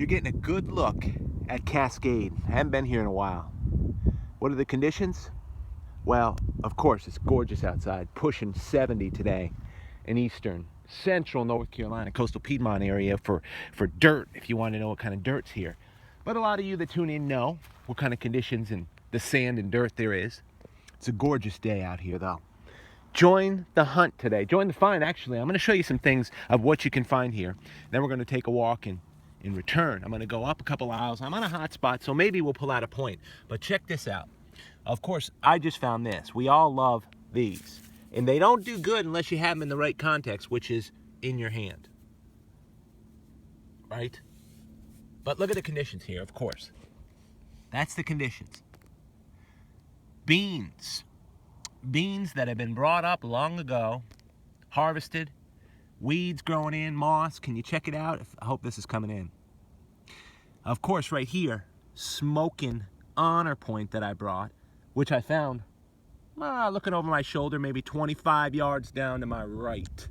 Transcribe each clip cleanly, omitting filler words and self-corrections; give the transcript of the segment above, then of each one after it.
You're getting a good look at Cascade. I haven't been here in a while. What are the conditions? Well, of course, it's gorgeous outside, pushing 70 today in eastern, central North Carolina, coastal Piedmont area for dirt, if you want to know what kind of dirt's here. But a lot of you that tune in know what kind of conditions and the sand and dirt there is. It's a gorgeous day out here, though. Join the hunt today. Join the find, actually. I'm going to show you some things of what you can find here. Then we're going to take a walk and in return, I'm going to go up a couple aisles. I'm on a hot spot, so maybe we'll pull out a point. But check this out. Of course, I just found this. We all love these. And they don't do good unless you have them in the right context, which is in your hand. Right? But look at the conditions here, of course. That's the conditions. Beans. Beans that have been brought up long ago, harvested, weeds growing in, moss. Can you check it out? I hope this is coming in. Of course, right here, smoking honor point that I brought, which I found looking over my shoulder, maybe 25 yards down to my right.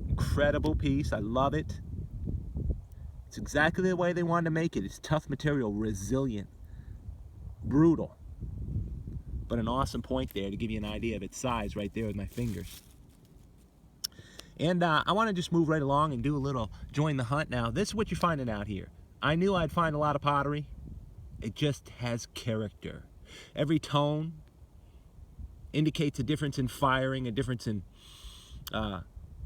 Incredible piece. I love it. It's exactly the way they wanted to make it. It's tough material, resilient, brutal. But an awesome point there to give you an idea of its size right there with my fingers. And I want to just move right along and do a little join the hunt now. This is what you're finding out here. I knew I'd find a lot of pottery. It just has character. Every tone indicates a difference in firing, a difference in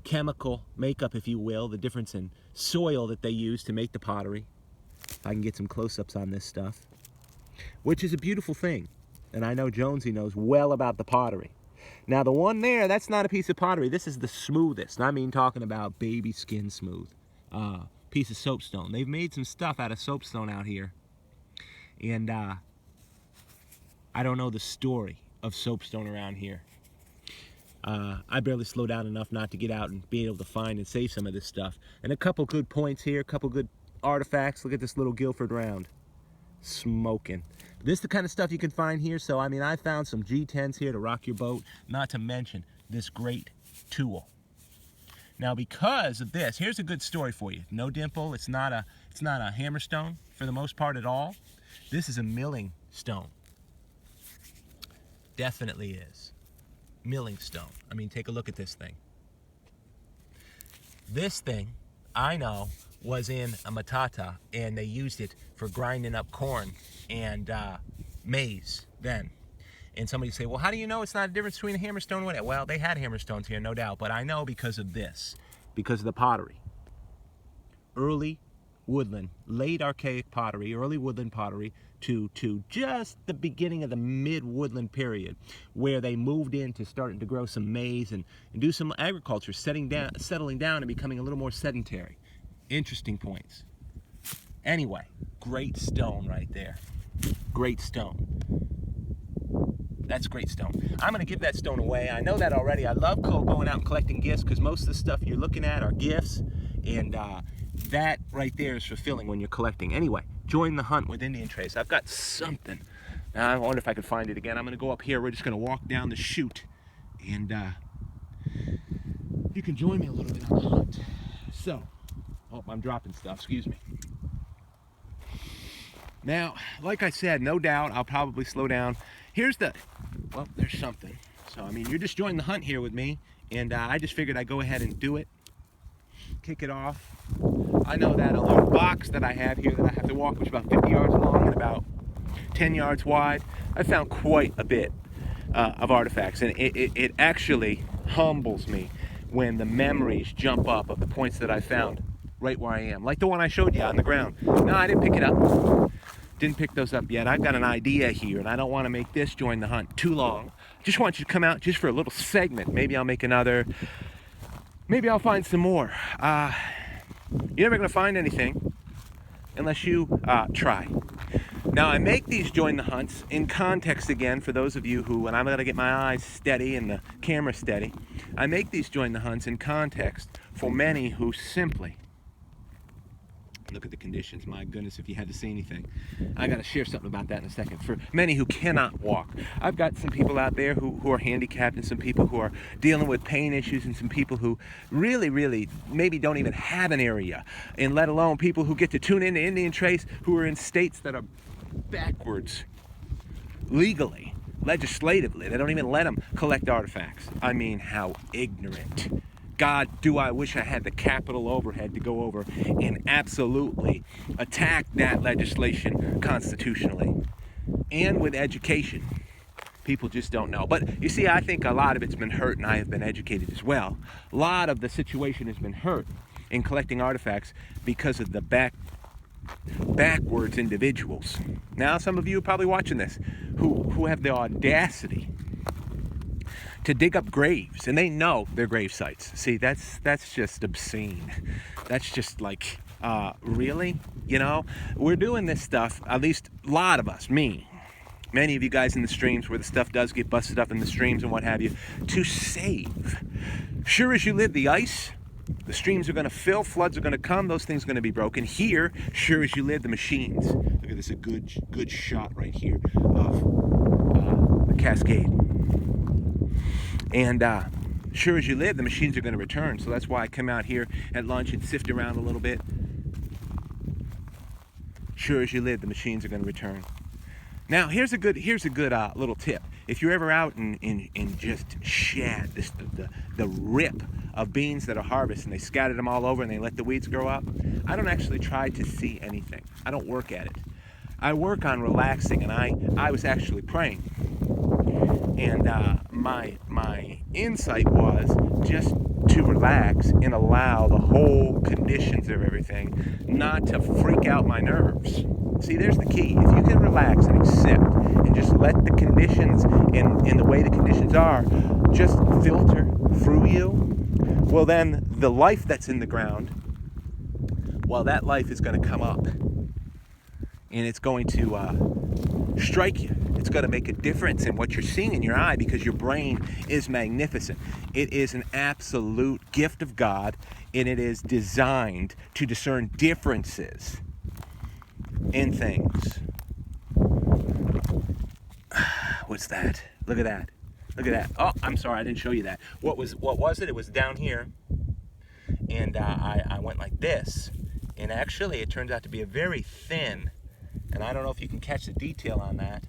chemical makeup, if you will, the difference in soil that they use to make the pottery. If I can get some close-ups on this stuff, which is a beautiful thing. And I know Jonesy knows well about the pottery. Now the one there, that's not a piece of pottery. This is the smoothest. I mean, talking about baby skin smooth piece of soapstone. They've made some stuff out of soapstone out here. And I don't know the story of soapstone around here. I barely slow down enough not to get out and be able to find and save some of this stuff. And a couple good points here, a couple good artifacts. Look at this little Guilford round. Smoking. This is the kind of stuff you can find here. So, I mean, I found some G10s here to rock your boat, not to mention this great tool. Now, because of this, here's a good story for you. No dimple. It's not a hammerstone for the most part at all. This is a milling stone. Definitely is. Milling stone. I mean, take a look at this thing. This thing, I know, was in a matata, and they used it for grinding up corn and maize then. And somebody say, well, how do you know it's not a difference between a hammerstone and whatever? Well, they had hammerstones here, no doubt, but I know because of this, because of the pottery. Early woodland, late archaic pottery, early woodland pottery to just the beginning of the mid-woodland period, where they moved into starting to grow some maize and do some agriculture, settling down and becoming a little more sedentary. Interesting points. Anyway, great stone right there. Great stone. That's great stone. I'm going to give that stone away. I know that already. I love going out and collecting gifts because most of the stuff you're looking at are gifts. And that right there is fulfilling when you're collecting. Anyway, join the hunt with Indian Trace. I've got something. Now, I wonder if I can find it again. I'm going to go up here. We're just going to walk down the chute. And you can join me a little bit on the hunt. So, oh, I'm dropping stuff. Excuse me. Now, like I said, no doubt I'll probably slow down. Here's well, there's something. So, I mean, you're just joining the hunt here with me. And I just figured I'd go ahead and do it. Kick it off. I know that a little box that I have here that I have to walk, which is about 50 yards long and about 10 yards wide, I found quite a bit of artifacts. And it actually humbles me when the memories jump up of the points that I found right where I am. Like the one I showed you on the ground. No, I didn't pick it up. Didn't pick those up yet. I've got an idea here, and I don't want to make this join the hunt too long. Just want you to come out just for a little segment. Maybe I'll make another. Maybe I'll find some more. You're never going to find anything unless you try. Now, I make these join the hunts in context again for those of you who, and I'm going to get my eyes steady and the camera steady, I make these join the hunts in context for many who simply Look at the conditions. My goodness, if you had to see anything. I got to share something about that in a second. For many who cannot walk, I've got some people out there who are handicapped, and some people who are dealing with pain issues, and some people who really maybe don't even have an area, and let alone people who get to tune into Indian Trace who are in states that are backwards legally, legislatively. They don't even let them collect artifacts. I mean, how ignorant. God, do I wish I had the capital overhead to go over and absolutely attack that legislation constitutionally. And with education, people just don't know. But you see, I think a lot of it's been hurt, and I have been educated as well. A lot of the situation has been hurt in collecting artifacts because of the backwards individuals. Now, some of you are probably watching this who have the audacity to dig up graves, and they know they're grave sites. See, that's just obscene. That's just like, really? You know, we're doing this stuff, at least a lot of us, me, many of you guys in the streams where the stuff does get busted up in the streams and what have you, to save. Sure as you live, the ice, the streams are going to fill, floods are going to come, those things are going to be broken. Here, sure as you live, the machines. Look at this, a good shot right here of the Cascade. And sure as you live, the machines are going to return. So that's why I come out here at lunch and sift around a little bit. Sure as you live, the machines are going to return. Now, here's a good little tip. If you're ever out and just shed the rip of beans that are harvested, and they scattered them all over and they let the weeds grow up, I don't actually try to see anything. I don't work at it. I work on relaxing, and I was actually praying. And my insight was just to relax and allow the whole conditions of everything not to freak out my nerves. See, there's the key. If you can relax and accept and just let the conditions in the way the conditions are just filter through you, well, then the life that's in the ground, well, that life is going to come up, and it's going to strike you. It's going to make a difference in what you're seeing in your eye, because your brain is magnificent. It is an absolute gift of God, and it is designed to discern differences in things. What's that? Look at that. Look at that. Oh, I'm sorry, I didn't show you that. What was it? It was down here, and I went like this, and actually it turns out to be a very thin, and I don't know if you can catch the detail on that.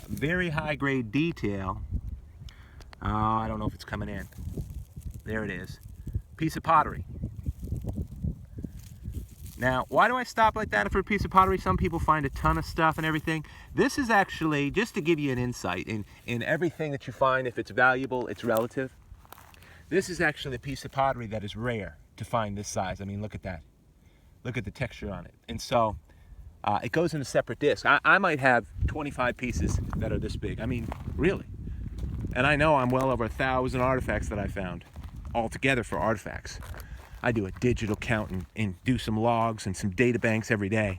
Very high grade detail. I don't know if it's coming in. There it is. Piece of pottery. Now, why do I stop like that for a piece of pottery? Some people find a ton of stuff and everything. This is actually, just to give you an insight, in everything that you find, if it's valuable, it's relative. This is actually a piece of pottery that is rare to find this size. I mean, look at that. Look at the texture on it. And so, it goes in a separate disc. I might have 25 pieces that are this big. I mean, really. And I know I'm well over 1,000 artifacts that I found altogether for artifacts. I do a digital count and do some logs and some data banks every day.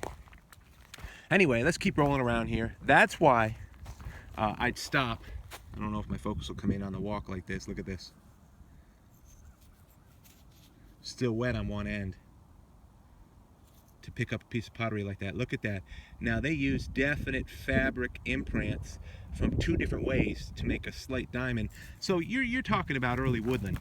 Anyway, let's keep rolling around here. That's why I'd stop. I don't know if my focus will come in on the walk like this. Look at this. Still wet on one end. To pick up a piece of pottery like that. Look at that. Now, they use definite fabric imprints from two different ways to make a slight diamond. So you're talking about early woodland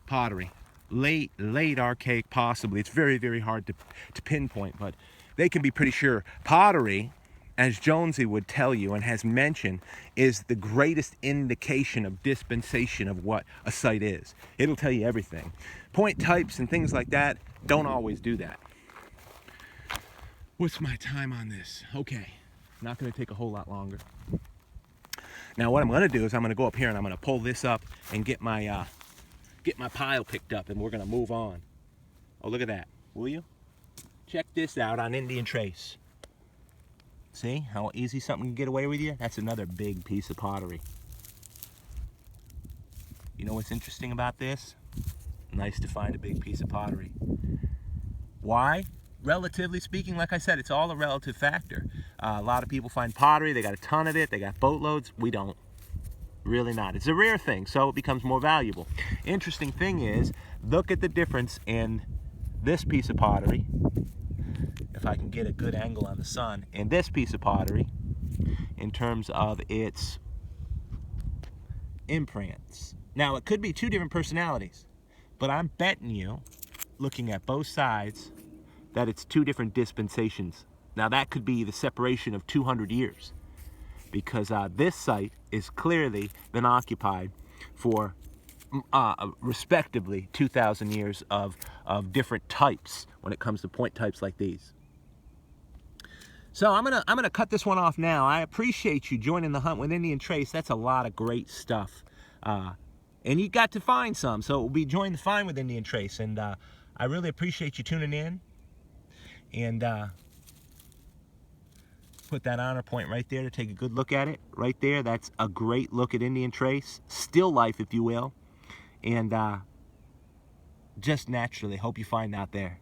pottery. Late archaic, possibly. It's very, very hard to pinpoint, but they can be pretty sure. Pottery, as Jonesy would tell you and has mentioned, is the greatest indication of dispensation of what a site is. It'll tell you everything. Point types and things like that don't always do that. What's my time on this? Okay, not going to take a whole lot longer. Now, what I'm going to do is I'm going to go up here and I'm going to pull this up and get my pile picked up, and we're going to move on. Oh, look at that. Will you? Check this out on Indian Trace. See how easy something can get away with you? That's another big piece of pottery. You know what's interesting about this? Nice to find a big piece of pottery. Why? Relatively speaking, like I said, it's all a relative factor. A lot of people find pottery, they got a ton of it, they got boatloads. We don't. Really not. It's a rare thing, so it becomes more valuable. Interesting thing is, look at the difference in this piece of pottery if I can get a good angle on the sun. And this piece of pottery, in terms of its imprints. Now, it could be two different personalities, but I'm betting you, looking at both sides, that it's two different dispensations. Now, that could be the separation of 200 years, because this site is clearly been occupied for respectively 2,000 years of different types when it comes to point types like these. So I'm gonna cut this one off now. I appreciate you joining the hunt with Indian Trace. That's a lot of great stuff, and you got to find some. So it will be join the find with Indian Trace, and I really appreciate you tuning in. And put that honor point right there to take a good look at it. Right there, that's a great look at Indian Trace, still life, if you will. And just naturally, hope you find out there.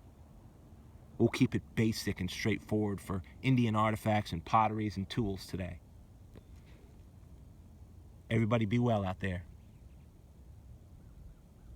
We'll keep it basic and straightforward for Indian artifacts and potteries and tools today. Everybody be well out there.